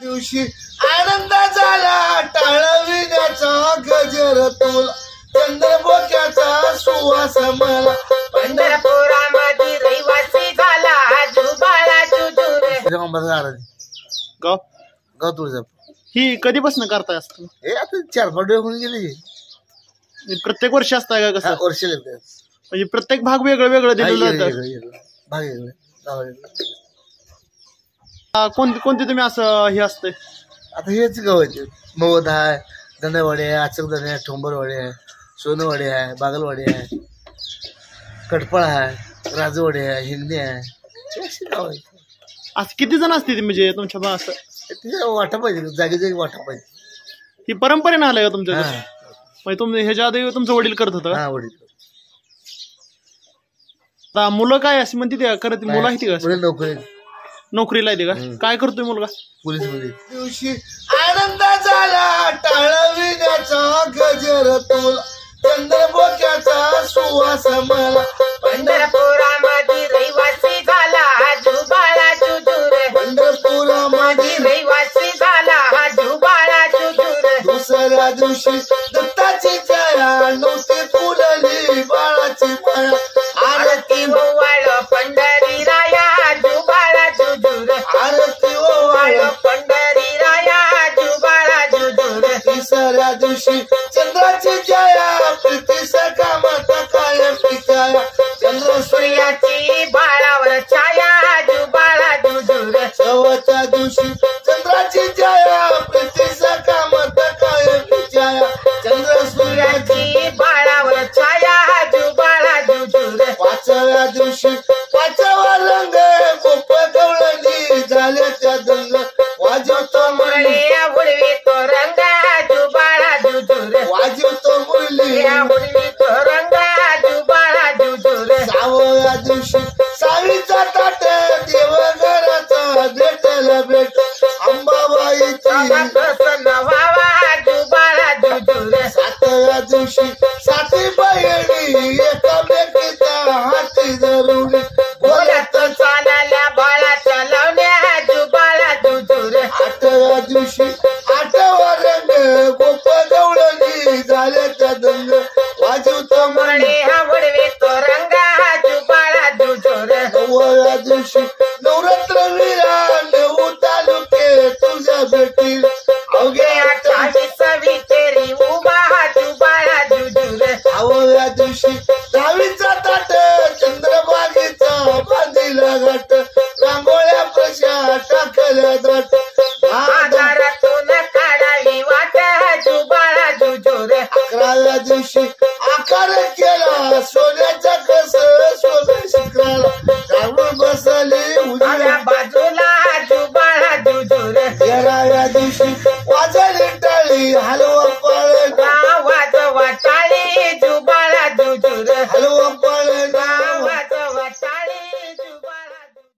दिवशी आनंद झाला टाळविण्याचा गजर तुला चंद्रबोक्याचा सुवास मला पंढरपुरामध्ये रहिवासी झाला जुबाळा जुजुरे गाव गाव तुळजापूर ही कधीपासून करताय असतं? हे आता 4-5 होऊन गेले प्रत्येक वर्षी असताय का कसं? वर्ष लागते म्हणजे प्रत्येक भाग वेगळं वेगळं दिलेलं जातं. भाग वेगळे गाव वेगळे. कोणते तुम्ही असं हे असतंय? आता हेच गाव आहे मवद आहे दंडवाडी आहे आचकदणी आहे ठोंबरवाडी आहे सोनवाडी आहे बागलवाडी आहे कडपळ आहे राजवाडी आहे हिंगणी आहे हे अशी गाव आहे. असं किती जण असते म्हणजे तुमच्या असं? तिथे वाटा पाहिजे जागी जागी वाटा पाहिजे. ही परंपरेनं आलंय का तुमच्या? हा. म्हणजे तुम्ही ह्याच्या आधी तुमचं वडील करत होतं का? हा वडील आता मुलं काय अशी म्हणते ते करत मुलं आहेत का? वडील नोकरी नोकरीला येते का? काय करतोय मुलगा? पोलीस मध्ये. दिवशी आनंद झाला टाळविण्याचा गजर तुला चंद्रबोक्याचा सुवास मला पंढरपुरामध्ये रहिवासी झाला जुबाळा जुजुरे पंढरपुरामध्ये रहिवासी झाला जुबाळा जुजुरे दुसऱ्या दिवशी दत्ताची जया नव्हती फुलली बाळाची माळा आरती ओवाळ पंढरी राया जुबाळा जुजुरे आरती ओवाळ पंढरी राया जुबाळा जुजुरे तिसऱ्या दिवशी चंद्राची जया प्रीती सकामाता कायम पिकाया चंद्र सूर्याची बाळावर छाया जुबाळा जुजुरे चौथ्या दिवशी चंद्राची जया प्रीती सकामाता कायम पिकाया चंद्र सूर्याची सूर्याची बाळावर छाया जुबाळा जुजुरे पाचव्या दिवशी पाचवा रंग गोप गवळणी झाल्या त्या दंग वाजवतो मुरली उडवी तो रंगा जुबाळा जुजुरे वाजवतो मुरली उडवी तो रंगा जुबाळा जुजुरे सावळ्या दिवशी सावीचा ताट देवघराचा भेटला भेट अंबाबाईची प्रसन्न व्हावा जुबाळा जुजुरे सातव्या दिवशी साती बहिणी एकामेकीचा हाती धरून बोलत चालल्या बाळाच्या लावण्या जुबाळा जुजुरे आठव्या दिवशी आठवा रंग गोप गवळणी झाल्याच्या दंग वाजवतो मुरली उडवी तो रंगा जुबाळा जुजुरे नवव्या दिवशी नवरात्र विरांड तालुके तुझ्या भेटील अवघे विटेरी उभा जुबाळा जुजुरे 10व्या दिवशी 10वीचा ताट चंद्रबागेचा बांधिला घाट रांगोळ्या प्रशा टाकल्या दाट आधारातून काढावी वाट जुबाळा जुजुरे 11व्या दिवशी आकार केला सोन्याचा कस